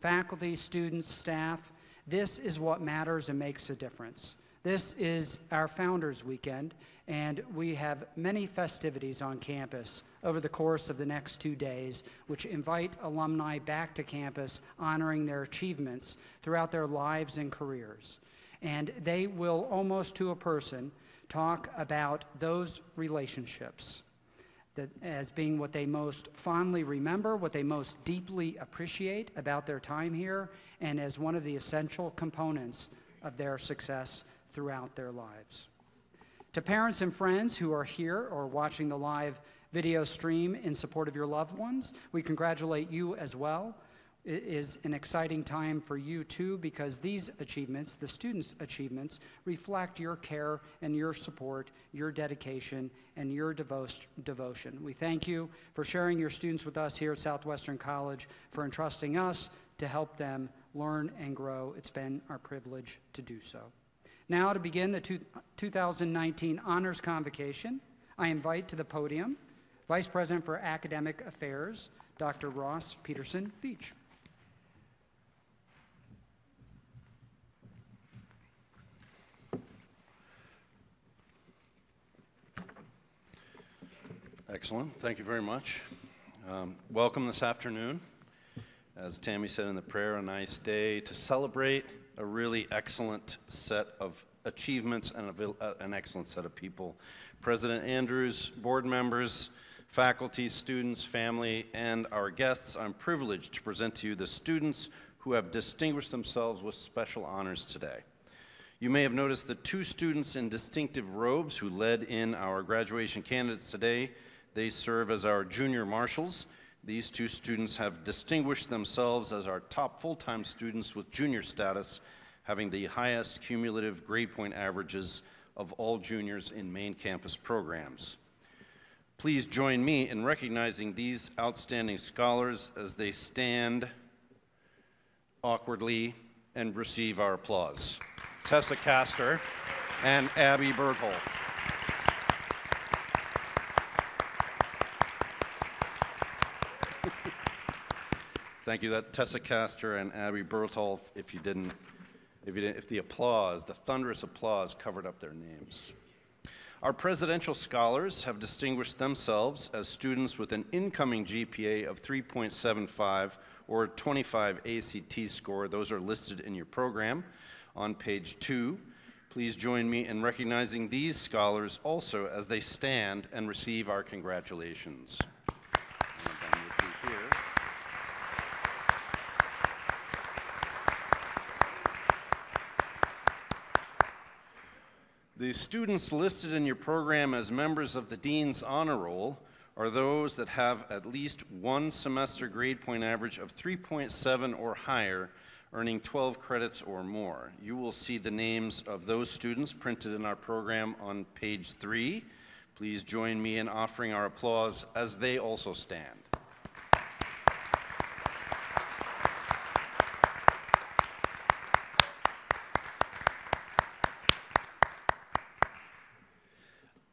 Faculty, students, staff, this is what matters and makes a difference. This is our Founders Weekend, and we have many festivities on campus over the course of the next 2 days, which invite alumni back to campus, honoring their achievements throughout their lives and careers. And they will, almost to a person, talk about those relationships that as being what they most fondly remember, what they most deeply appreciate about their time here, and as one of the essential components of their success throughout their lives. To parents and friends who are here or watching the live video stream in support of your loved ones, we congratulate you as well. It is an exciting time for you too, because these achievements, the students' achievements, reflect your care and your support, your dedication, and your devotion. We thank you for sharing your students with us here at Southwestern College, for entrusting us to help them learn and grow. It's been our privilege to do so. Now, to begin the 2019 Honors Convocation, I invite to the podium Vice President for Academic Affairs, Dr. Ross Peterson-Veatch. Excellent. Thank you very much. Welcome this afternoon. As Tammy said in the prayer, a nice day to celebrate a really excellent set of achievements and an excellent set of people. President Andrews, board members, faculty, students, family, and our guests, I'm privileged to present to you the students who have distinguished themselves with special honors today. You may have noticed the 2 students in distinctive robes who led in our graduation candidates today. They serve as our junior marshals. These 2 students have distinguished themselves as our top full-time students with junior status, having the highest cumulative grade point averages of all juniors in main campus programs. Please join me in recognizing these outstanding scholars as they stand awkwardly and receive our applause. Tessa Castor and Abby Berthold. Thank you. That Tessa Castor and Abby Berthold, if the applause, the thunderous applause covered up their names. Our presidential scholars have distinguished themselves as students with an incoming GPA of 3.75 or a 25 ACT score. Those are listed in your program on page 2. Please join me in recognizing these scholars also as they stand and receive our congratulations. The students listed in your program as members of the Dean's Honor Roll are those that have at least 1 semester grade point average of 3.7 or higher, earning 12 credits or more. You will see the names of those students printed in our program on page 3. Please join me in offering our applause as they also stand.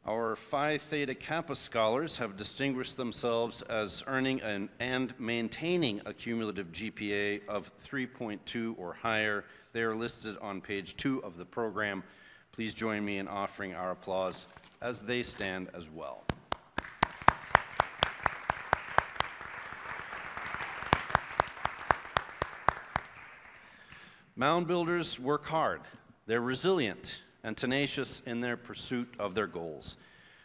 Our Phi Theta Kappa scholars have distinguished themselves as earning and maintaining a cumulative GPA of 3.2 or higher. They are listed on page 2 of the program. Please join me in offering our applause as they stand as well. Mound builders work hard. They're resilient and tenacious in their pursuit of their goals.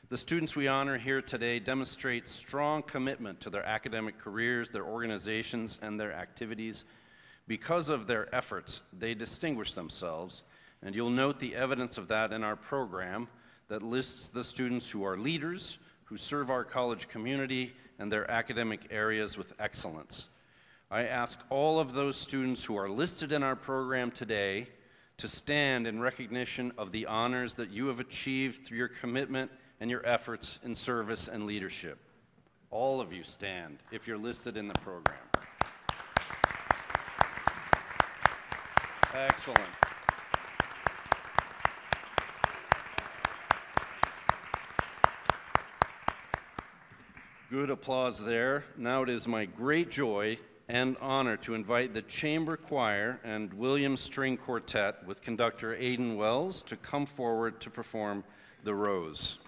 The students we honor here today demonstrate strong commitment to their academic careers, their organizations, and their activities. Because of their efforts, they distinguish themselves, and you'll note the evidence of that in our program that lists the students who are leaders, who serve our college community and their academic areas with excellence. I ask all of those students who are listed in our program today to stand in recognition of the honors that you have achieved through your commitment and your efforts in service and leadership. All of you stand if you're listed in the program. Excellent. Good applause there. Now it is my great joy and honor to invite the Chamber Choir and Williams String Quartet with conductor Aidan Wells to come forward to perform The Rose.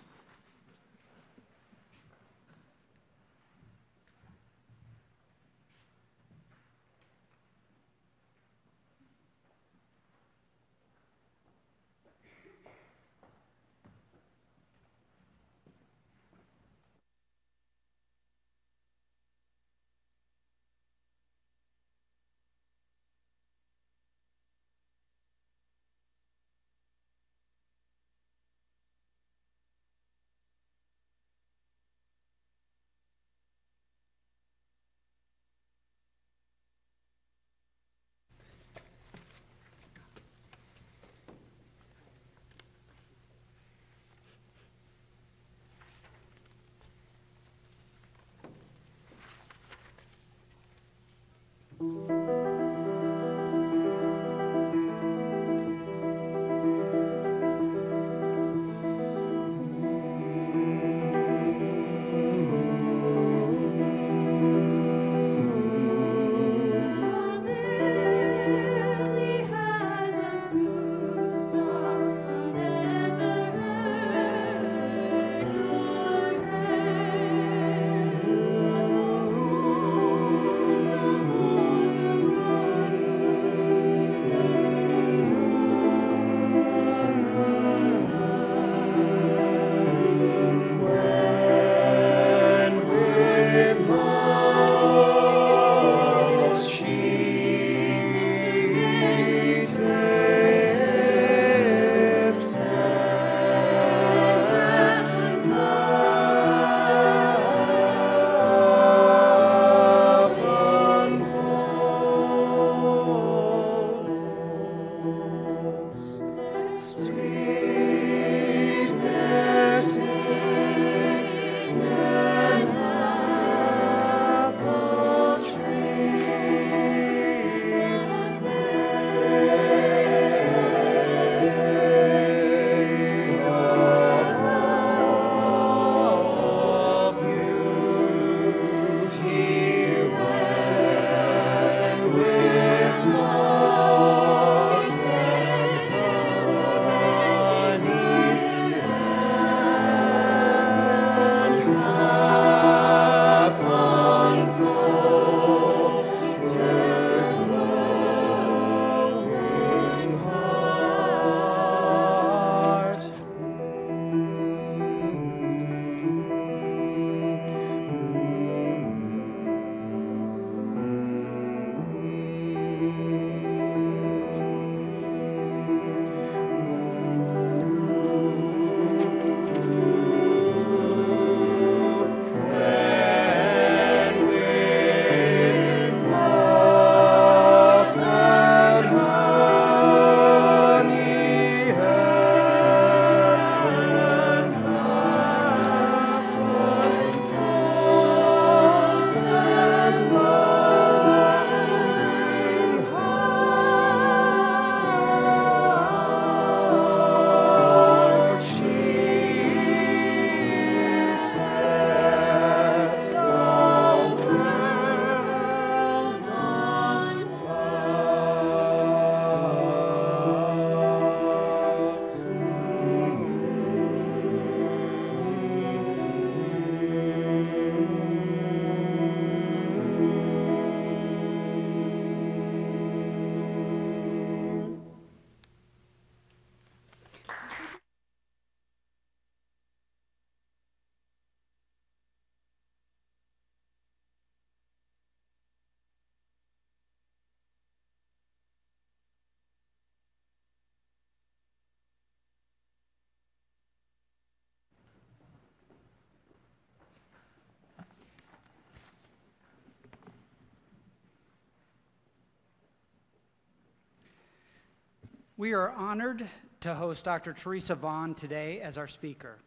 We are honored to host Dr. Theresa Vaughan today as our speaker.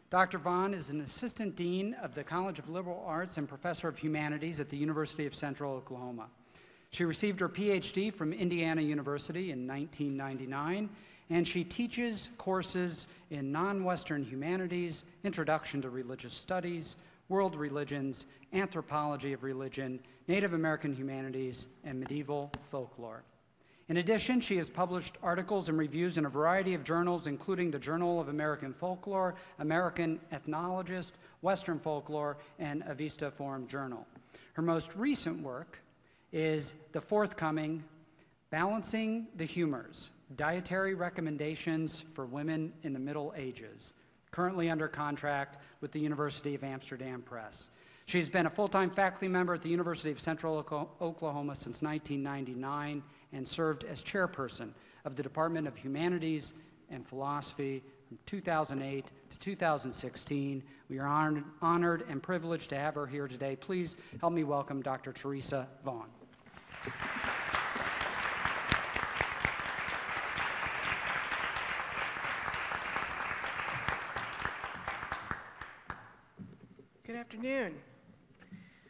Dr. Vaughan is an Assistant Dean of the College of Liberal Arts and Professor of Humanities at the University of Central Oklahoma. She received her PhD from Indiana University in 1999, and she teaches courses in non-Western humanities, Introduction to Religious Studies, World Religions, anthropology of religion, Native American humanities, and medieval folklore. In addition, she has published articles and reviews in a variety of journals, including the Journal of American Folklore, American Ethnologist, Western Folklore, and Avista Forum Journal. Her most recent work is the forthcoming Balancing the Humors, Dietary Recommendations for Women in the Middle Ages, currently under contract with the University of Amsterdam Press. She's been a full-time faculty member at the University of Central Oklahoma since 1999 and served as chairperson of the Department of Humanities and Philosophy from 2008 to 2016. We are honored and privileged to have her here today. Please help me welcome Dr. Theresa Vaughan. Good afternoon.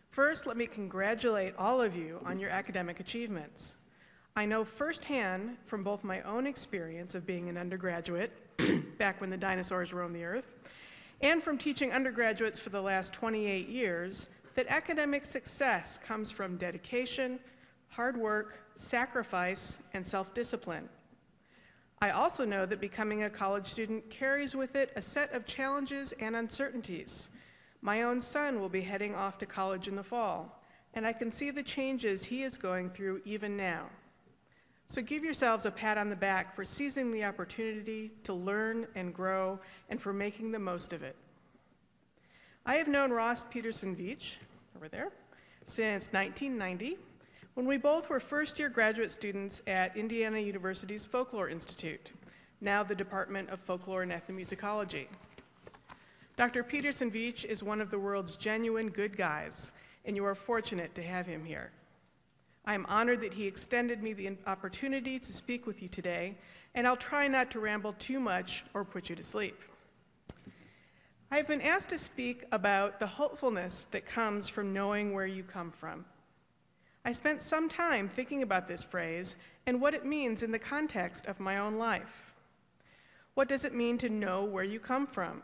First, let me congratulate all of you on your academic achievements. I know firsthand from both my own experience of being an undergraduate, back when the dinosaurs roamed the earth, and from teaching undergraduates for the last 28 years, that academic success comes from dedication, hard work, sacrifice, and self-discipline. I also know that becoming a college student carries with it a set of challenges and uncertainties. My own son will be heading off to college in the fall, and I can see the changes he is going through even now. So give yourselves a pat on the back for seizing the opportunity to learn and grow and for making the most of it. I have known Ross Peterson-Veatch, over there, since 1990, when we both were first-year graduate students at Indiana University's Folklore Institute, now the Department of Folklore and Ethnomusicology. Dr. Peterson-Veatch is one of the world's genuine good guys, and you are fortunate to have him here. I am honored that he extended me the opportunity to speak with you today, and I'll try not to ramble too much or put you to sleep. I have been asked to speak about the hopefulness that comes from knowing where you come from. I spent some time thinking about this phrase and what it means in the context of my own life. What does it mean to know where you come from?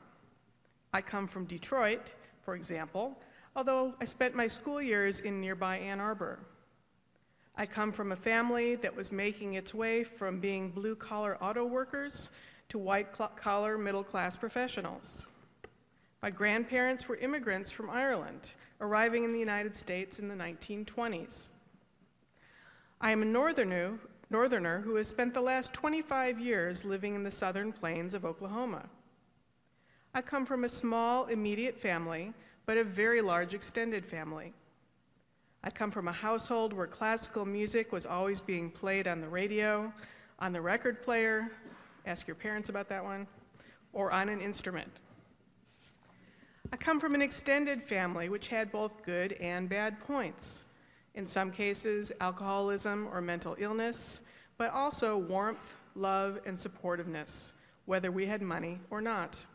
I come from Detroit, for example, although I spent my school years in nearby Ann Arbor. I come from a family that was making its way from being blue-collar auto workers to white-collar middle-class professionals. My grandparents were immigrants from Ireland, arriving in the United States in the 1920s. I am a northerner who has spent the last 25 years living in the southern plains of Oklahoma. I come from a small, immediate family, but a very large extended family. I come from a household where classical music was always being played on the radio, on the record player, ask your parents about that one, or on an instrument. I come from an extended family which had both good and bad points. In some cases, alcoholism or mental illness, but also warmth, love, and supportiveness, whether we had money or not.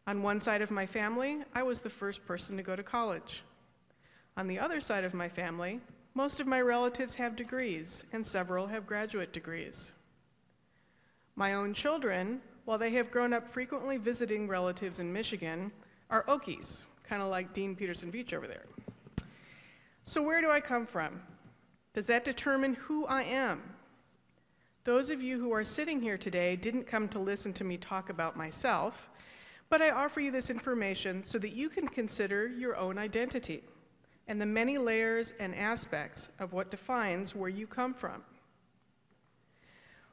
On one side of my family, I was the first person to go to college. On the other side of my family, most of my relatives have degrees, and several have graduate degrees. My own children, while they have grown up frequently visiting relatives in Michigan, are Okies, kind of like Dean Peterson-Veatch over there. So where do I come from? Does that determine who I am? Those of you who are sitting here today didn't come to listen to me talk about myself, but I offer you this information so that you can consider your own identity and the many layers and aspects of what defines where you come from.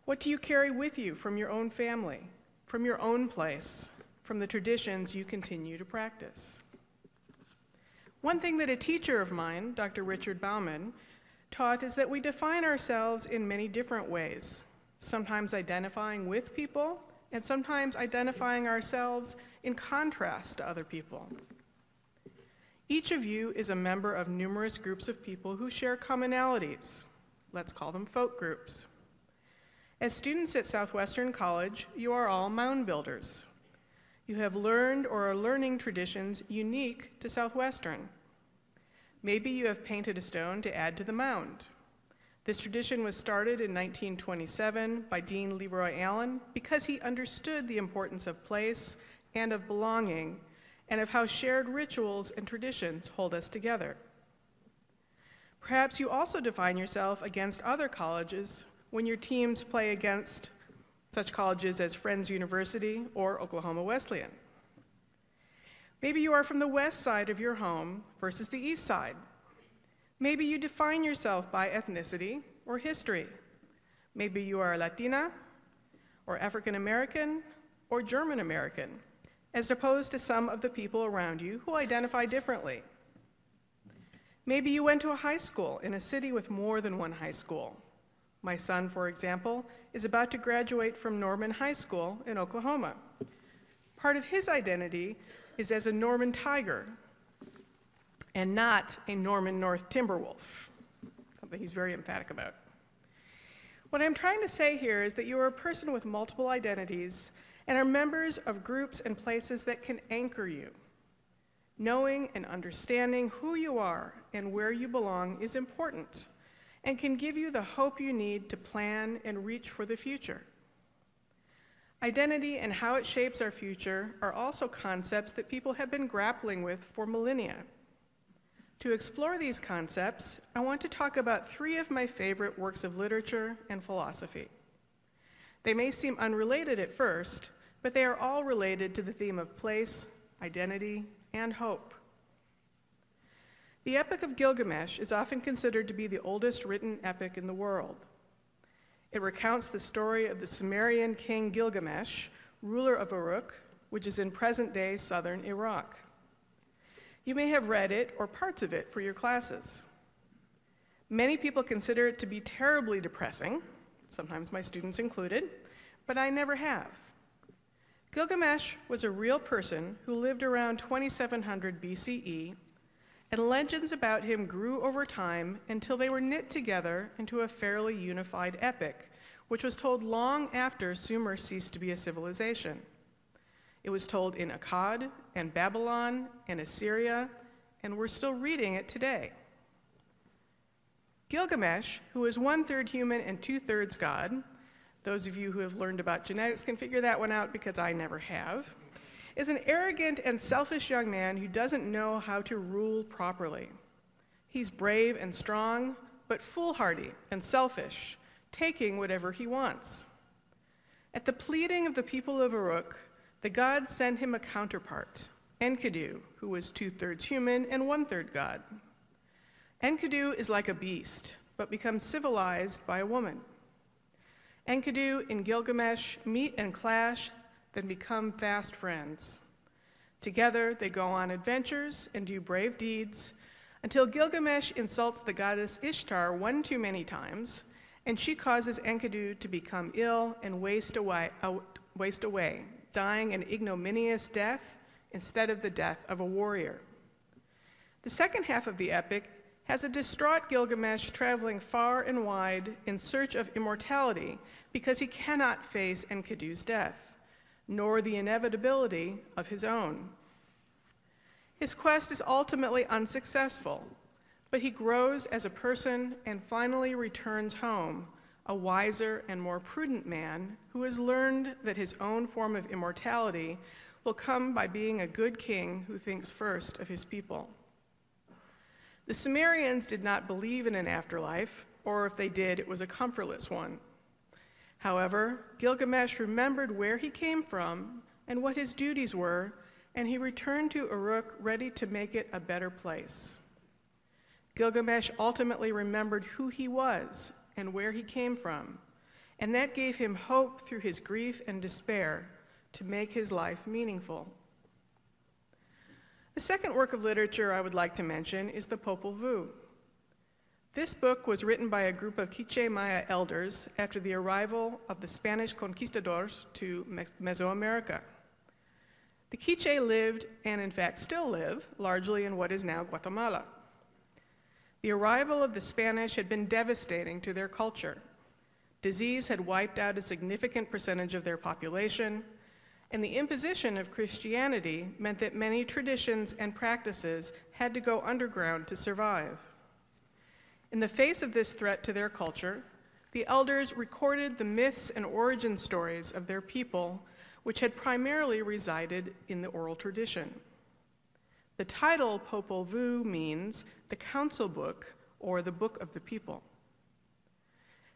What do you carry with you from your own family, from your own place, from the traditions you continue to practice? One thing that a teacher of mine, Dr. Richard Bauman, taught is that we define ourselves in many different ways, sometimes identifying with people, and sometimes identifying ourselves in contrast to other people. Each of you is a member of numerous groups of people who share commonalities. Let's call them folk groups. As students at Southwestern College, you are all mound builders. You have learned or are learning traditions unique to Southwestern. Maybe you have painted a stone to add to the mound. This tradition was started in 1927 by Dean Leroy Allen because he understood the importance of place and of belonging, and of how shared rituals and traditions hold us together. Perhaps you also define yourself against other colleges when your teams play against such colleges as Friends University or Oklahoma Wesleyan. Maybe you are from the west side of your home versus the east side. Maybe you define yourself by ethnicity or history. Maybe you are Latina or African American or German American, as opposed to some of the people around you who identify differently. Maybe you went to a high school in a city with more than one high school. My son, for example, is about to graduate from Norman High School in Oklahoma. Part of his identity is as a Norman Tiger and not a Norman North Timberwolf, something he's very emphatic about. What I'm trying to say here is that you are a person with multiple identities and are members of groups and places that can anchor you. Knowing and understanding who you are and where you belong is important and can give you the hope you need to plan and reach for the future. Identity and how it shapes our future are also concepts that people have been grappling with for millennia. To explore these concepts, I want to talk about three of my favorite works of literature and philosophy. They may seem unrelated at first, but they are all related to the theme of place, identity, and hope. The Epic of Gilgamesh is often considered to be the oldest written epic in the world. It recounts the story of the Sumerian king Gilgamesh, ruler of Uruk, which is in present-day southern Iraq. You may have read it or parts of it for your classes. Many people consider it to be terribly depressing, sometimes my students included, but I never have. Gilgamesh was a real person who lived around 2700 BCE, and legends about him grew over time until they were knit together into a fairly unified epic, which was told long after Sumer ceased to be a civilization. It was told in Akkad and Babylon and Assyria, and we're still reading it today. Gilgamesh, who is 1/3 human and 2/3 God, those of you who have learned about genetics can figure that one out because I never have, is an arrogant and selfish young man who doesn't know how to rule properly. He's brave and strong, but foolhardy and selfish, taking whatever he wants. At the pleading of the people of Uruk, the gods sent him a counterpart, Enkidu, who was 2/3 human and 1/3 God. Enkidu is like a beast, but becomes civilized by a woman. Enkidu and Gilgamesh meet and clash, then become fast friends. Together, they go on adventures and do brave deeds until Gilgamesh insults the goddess Ishtar one too many times, and she causes Enkidu to become ill and waste away, dying an ignominious death instead of the death of a warrior. The second half of the epic has a distraught Gilgamesh traveling far and wide in search of immortality because he cannot face Enkidu's death, nor the inevitability of his own. His quest is ultimately unsuccessful, but he grows as a person and finally returns home, a wiser and more prudent man who has learned that his own form of immortality will come by being a good king who thinks first of his people. The Sumerians did not believe in an afterlife, or if they did, it was a comfortless one. However, Gilgamesh remembered where he came from and what his duties were, and he returned to Uruk ready to make it a better place. Gilgamesh ultimately remembered who he was and where he came from, and that gave him hope through his grief and despair to make his life meaningful. The second work of literature I would like to mention is the Popol Vuh. This book was written by a group of Quiché Maya elders after the arrival of the Spanish conquistadors to Mesoamerica. The Quiché lived, and in fact still live, largely in what is now Guatemala. The arrival of the Spanish had been devastating to their culture. Disease had wiped out a significant percentage of their population, and the imposition of Christianity meant that many traditions and practices had to go underground to survive. In the face of this threat to their culture, the elders recorded the myths and origin stories of their people, which had primarily resided in the oral tradition. The title Popol Vuh means the council book or the book of the people.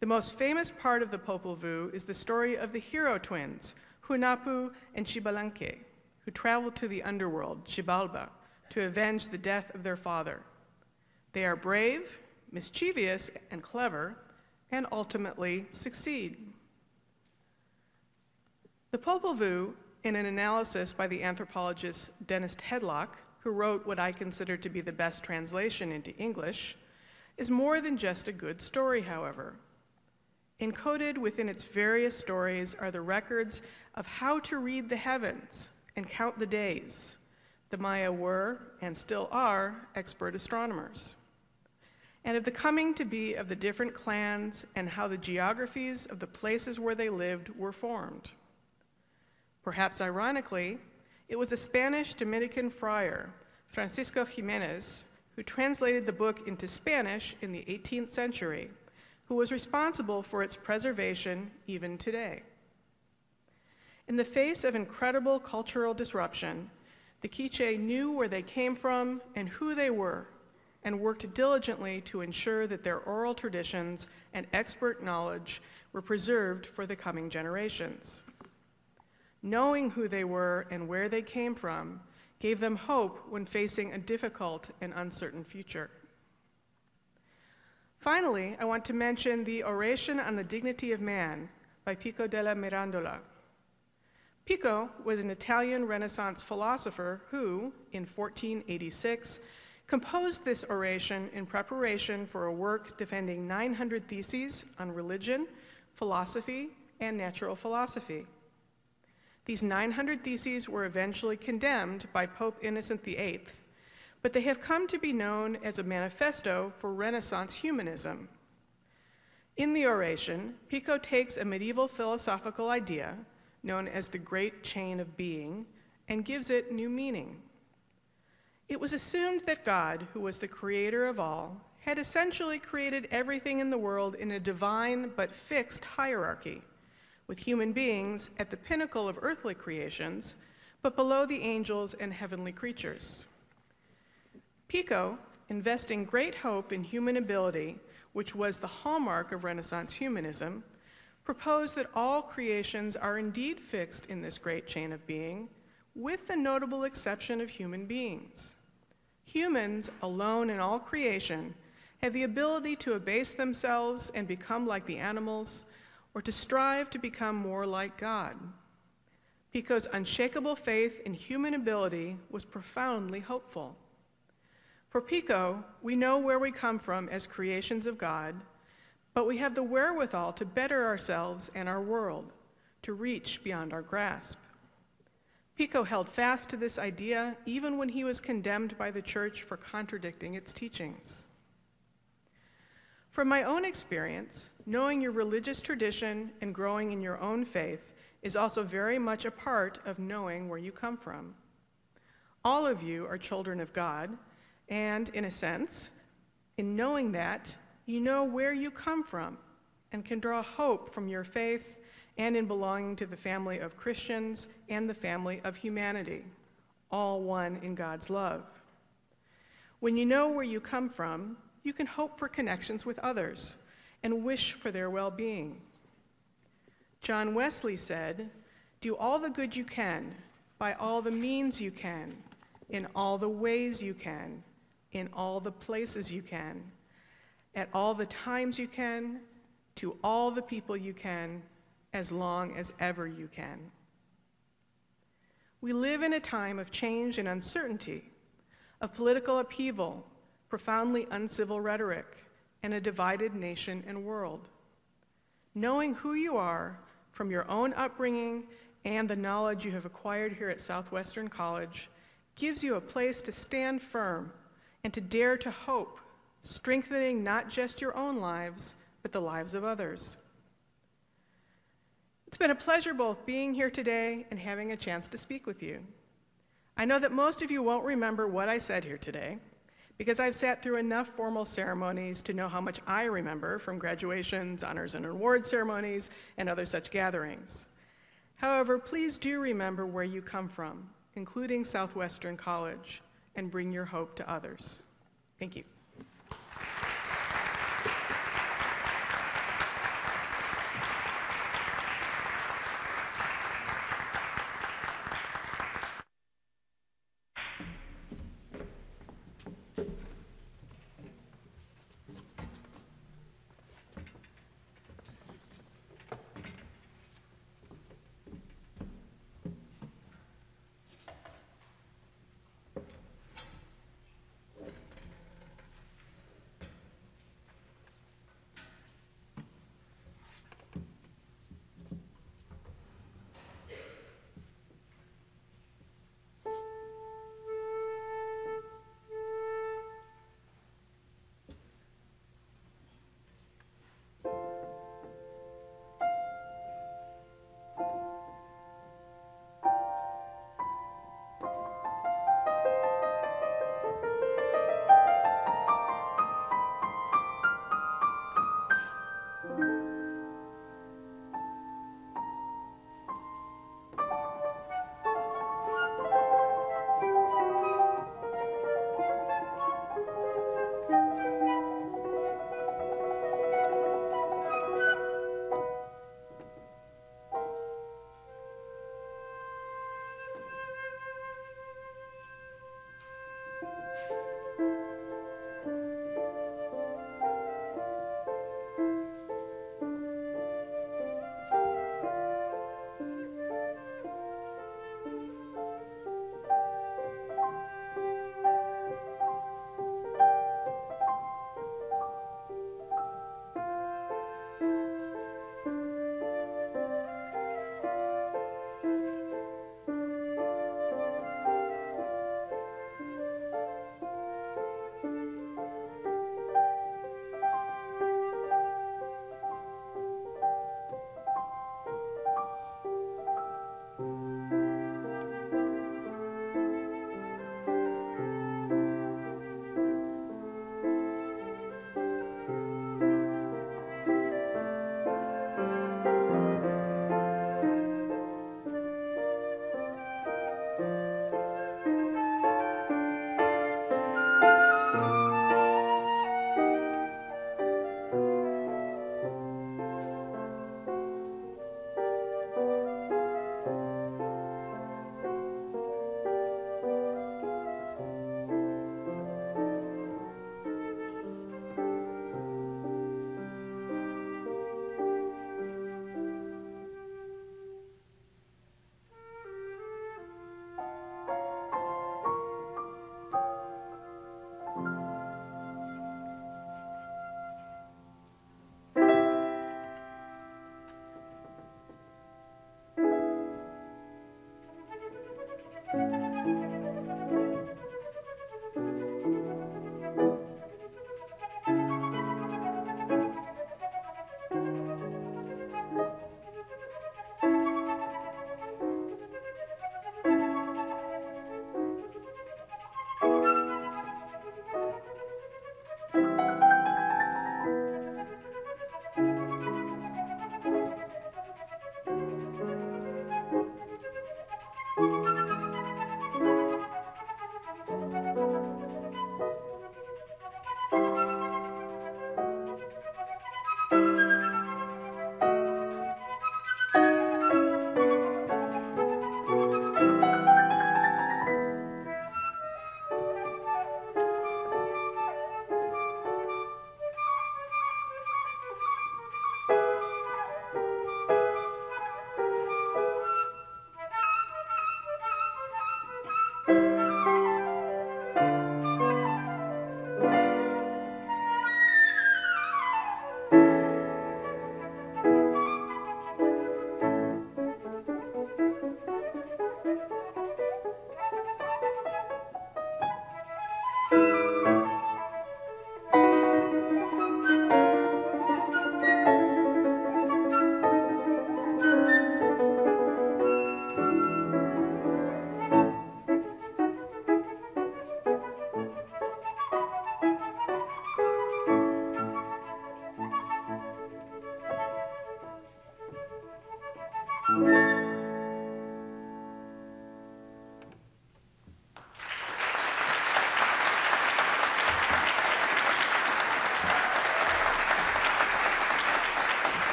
The most famous part of the Popol Vuh is the story of the hero twins, Hunahpu and Sweelinck, who traveled to the underworld, Xibalba, to avenge the death of their father. They are brave, mischievous, and clever, and ultimately succeed. The Popol Vuh, in an analysis by the anthropologist Dennis Tedlock, who wrote what I consider to be the best translation into English, is more than just a good story, however. Encoded within its various stories are the records of how to read the heavens and count the days. The Maya were, and still are, expert astronomers. And of the coming to be of the different clans and how the geographies of the places where they lived were formed. Perhaps ironically, it was a Spanish Dominican friar, Francisco Jimenez, who translated the book into Spanish in the 18th century, who was responsible for its preservation even today. In the face of incredible cultural disruption, the Quiche knew where they came from and who they were, and worked diligently to ensure that their oral traditions and expert knowledge were preserved for the coming generations. Knowing who they were and where they came from gave them hope when facing a difficult and uncertain future. Finally, I want to mention the Oration on the Dignity of Man by Pico della Mirandola. Pico was an Italian Renaissance philosopher who, in 1486, composed this oration in preparation for a work defending 900 theses on religion, philosophy, and natural philosophy. These 900 theses were eventually condemned by Pope Innocent VIII, but they have come to be known as a manifesto for Renaissance humanism. In the oration, Pico takes a medieval philosophical idea, known as the Great Chain of Being, and gives it new meaning. It was assumed that God, who was the creator of all, had essentially created everything in the world in a divine but fixed hierarchy, with human beings at the pinnacle of earthly creations, but below the angels and heavenly creatures. Pico, investing great hope in human ability, which was the hallmark of Renaissance humanism, proposed that all creations are indeed fixed in this great chain of being, with the notable exception of human beings. Humans, alone in all creation, have the ability to abase themselves and become like the animals, or to strive to become more like God. Pico's unshakable faith in human ability was profoundly hopeful. For Pico, we know where we come from as creations of God, but we have the wherewithal to better ourselves and our world, to reach beyond our grasp. Pico held fast to this idea even when he was condemned by the church for contradicting its teachings. From my own experience, knowing your religious tradition and growing in your own faith is also very much a part of knowing where you come from. All of you are children of God, and in a sense, in knowing that, you know where you come from and can draw hope from your faith and in belonging to the family of Christians and the family of humanity, all one in God's love. When you know where you come from, you can hope for connections with others and wish for their well-being. John Wesley said, "Do all the good you can, by all the means you can, in all the ways you can, in all the places you can, at all the times you can, to all the people you can, as long as ever you can." We live in a time of change and uncertainty, of political upheaval, profoundly uncivil rhetoric, and a divided nation and world. Knowing who you are from your own upbringing and the knowledge you have acquired here at Southwestern College gives you a place to stand firm and to dare to hope, strengthening not just your own lives, but the lives of others. It's been a pleasure both being here today and having a chance to speak with you. I know that most of you won't remember what I said here today, because I've sat through enough formal ceremonies to know how much I remember from graduations, honors and award ceremonies, and other such gatherings. However, please do remember where you come from, including Southwestern College, and bring your hope to others. Thank you.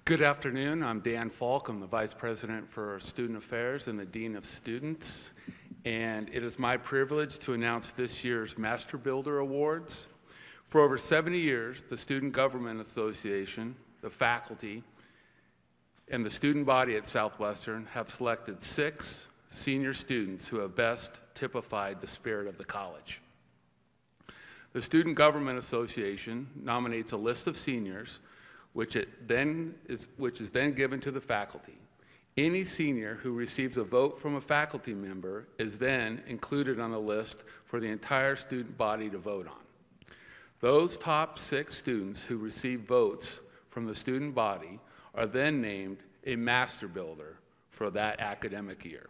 Good afternoon. I'm Dan Falk. I'm the Vice President for Student Affairs and the Dean of Students. And it is my privilege to announce this year's Master Builder Awards. For over 70 years, the Student Government Association, the faculty, and the student body at Southwestern have selected 6 senior students who have best typified the spirit of the college. The Student Government Association nominates a list of seniors which is then given to the faculty. Any senior who receives a vote from a faculty member is then included on the list for the entire student body to vote on. Those top 6 students who receive votes from the student body are then named a Master Builder for that academic year.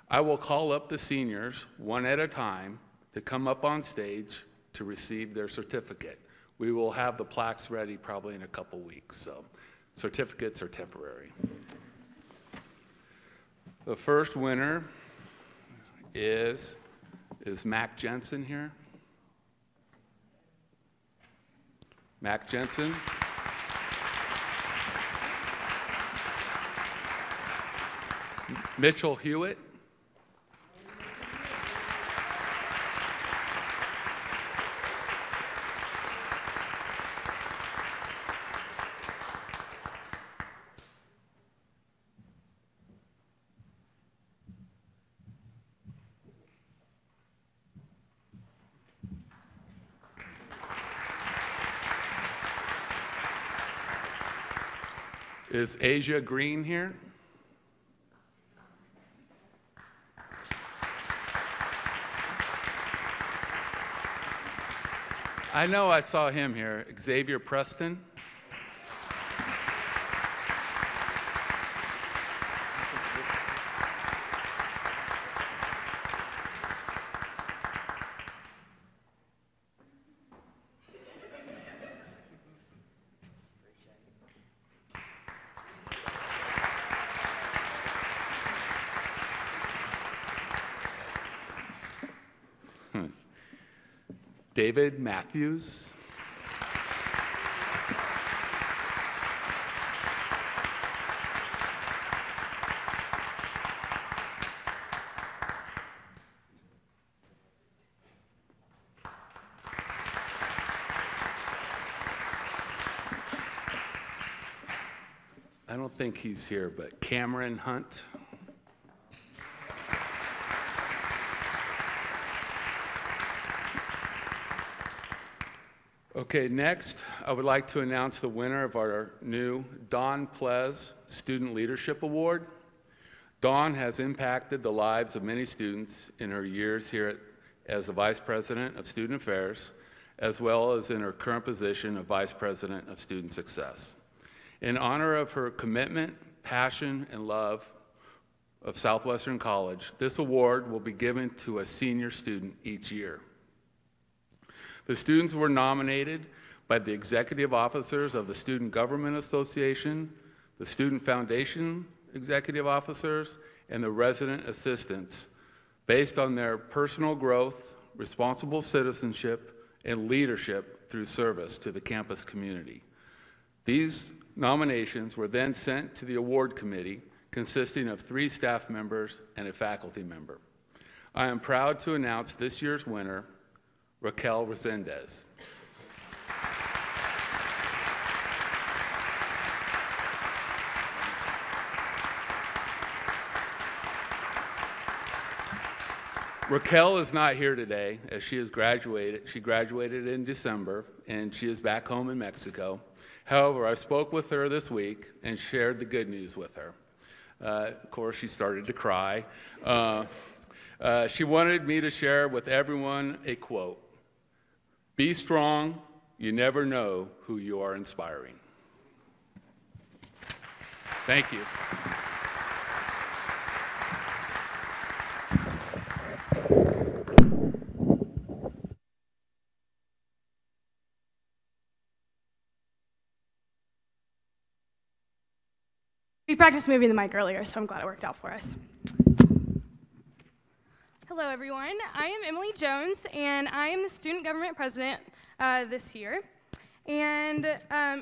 I will call up the seniors one at a time to come up on stage to receive their certificate. We will have the plaques ready probably in a couple weeks, so certificates are temporary. The first winner is Mac Jensen here? Mac Jensen. Mitchell Hewitt. Is Asia Green here? I know I saw him here. Xavier Preston. David Matthews. I don't think he's here, but Cameron Hunt. Okay, next, I would like to announce the winner of our new Dawn Plez Student Leadership Award. Dawn has impacted the lives of many students in her years here as the Vice President of Student Affairs, as well as in her current position of Vice President of Student Success. In honor of her commitment, passion, and love of Southwestern College, this award will be given to a senior student each year. The students were nominated by the executive officers of the Student Government Association, the Student Foundation executive officers, and the resident assistants based on their personal growth, responsible citizenship, and leadership through service to the campus community. These nominations were then sent to the award committee consisting of 3 staff members and a faculty member. I am proud to announce this year's winner, Raquel Resendez. Raquel is not here today as she has graduated. She graduated in December and she is back home in Mexico. However, I spoke with her this week and shared the good news with her. Of course, she started to cry. She wanted me to share with everyone a quote. Be strong, you never know who you are inspiring. Thank you. We practiced moving the mic earlier, so I'm glad it worked out for us. Hello, everyone. I am Emily Jones, and I am the Student Government President this year. And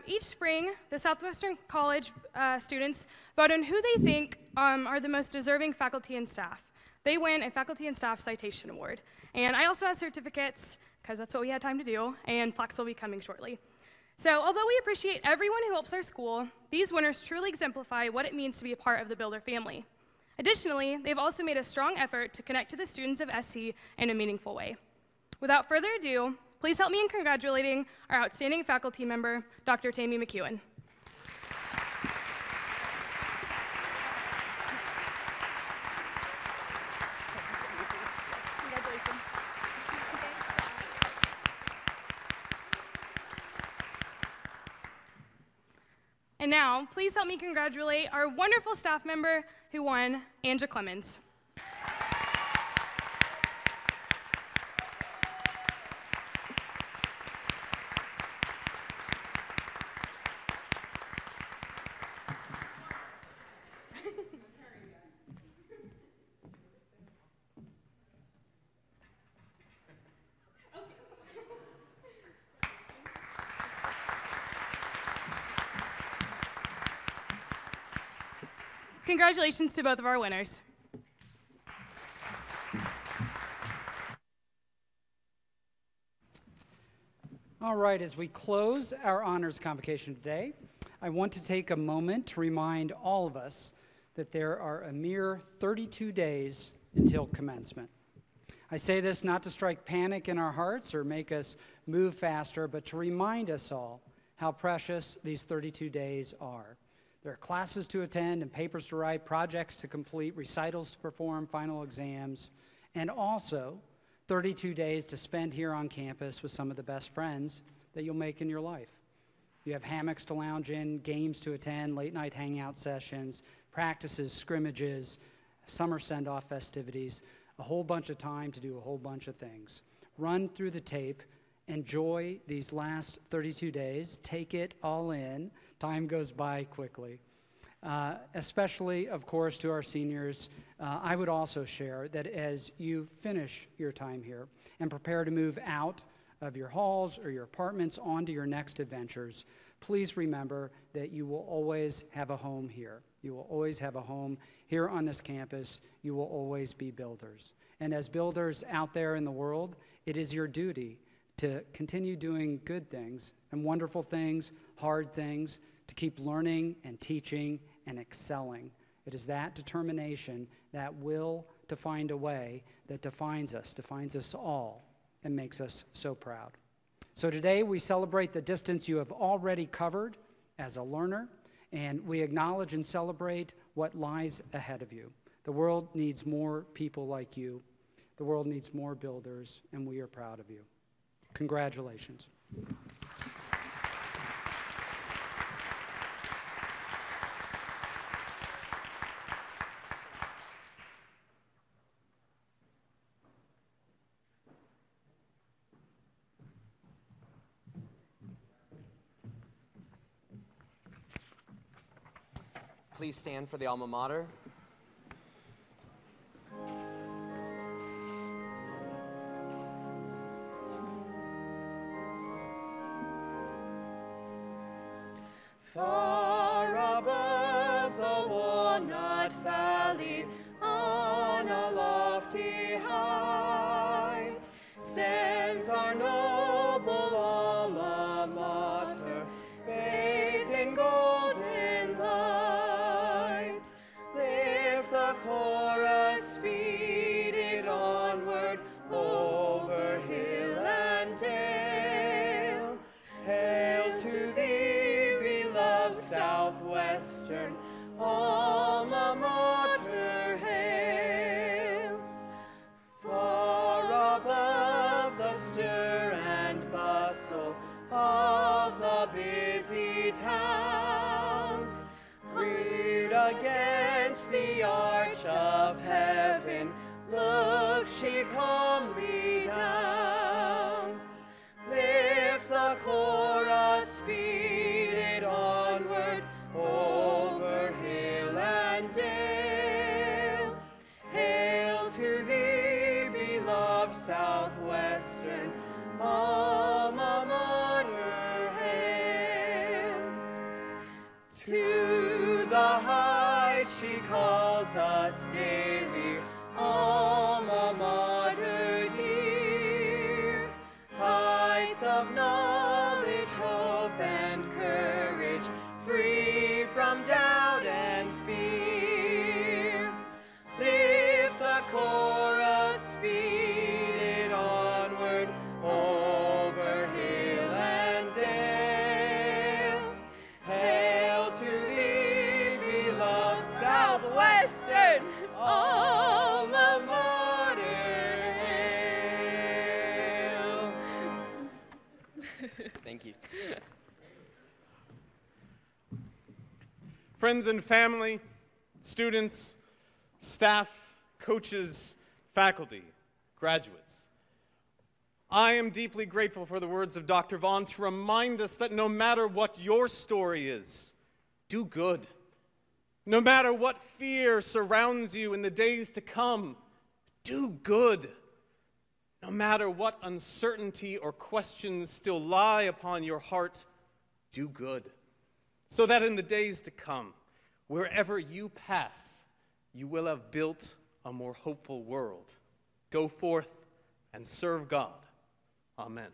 each spring, the Southwestern College students vote on who they think are the most deserving faculty and staff. They win a faculty and staff citation award. And I also have certificates, because that's what we had time to do, and plaques will be coming shortly. So although we appreciate everyone who helps our school, these winners truly exemplify what it means to be a part of the Builder family. Additionally, they've also made a strong effort to connect to the students of SC in a meaningful way. Without further ado, please help me in congratulating our outstanding faculty member, Dr. Tammy McEwen. Congratulations. And now, please help me congratulate our wonderful staff member who won, Anja Clemens. Congratulations to both of our winners. All right, as we close our Honors Convocation today, I want to take a moment to remind all of us that there are a mere 32 days until commencement. I say this not to strike panic in our hearts or make us move faster, but to remind us all how precious these 32 days are. There are classes to attend and papers to write, projects to complete, recitals to perform, final exams, and also 32 days to spend here on campus with some of the best friends that you'll make in your life. You have hammocks to lounge in, games to attend, late-night hangout sessions, practices, scrimmages, summer send-off festivities, a whole bunch of time to do a whole bunch of things. Run through the tape, enjoy these last 32 days, take it all in. Time goes by quickly. Especially, of course, to our seniors, I would also share that as you finish your time here and prepare to move out of your halls or your apartments onto your next adventures, please remember that you will always have a home here. You will always have a home here on this campus. You will always be builders. And as builders out there in the world, it is your duty to continue doing good things and wonderful things, hard things, to keep learning and teaching and excelling. It is that determination, that will to find a way that defines us all, and makes us so proud. So today we celebrate the distance you have already covered as a learner, and we acknowledge and celebrate what lies ahead of you. The world needs more people like you. The world needs more builders, and we are proud of you. Congratulations. Please stand for the alma mater. Far above the walnut valley, on a lofty height, stands our noble alma mater, bathed in golden light. Lift the chorus, speed it onward, over hill and dale. Hail to thee, beloved Southwestern alma mater, hail. Far above the stir and bustle of the busy town, reared against the arch of heaven, look she calmly down. Lift the chorus, speed it onward, over hill and dale. Hail to thee, beloved Southwestern alma mater, hail. us daily, alma mater dear. Heights of knowledge, hope, and courage, free from doubt and fear. Lift the chorus, speed it onward, over hill and dale. Hail to thee, beloved Southwestern alma mater, hail. Thank you. Friends and family, students, staff, coaches, faculty, graduates, I am deeply grateful for the words of Dr. Vaughan to remind us that no matter what your story is, do good. No matter what fear surrounds you in the days to come, do good. No matter what uncertainty or questions still lie upon your heart, do good. So that in the days to come, wherever you pass, you will have built a more hopeful world. Go forth and serve God. Amen.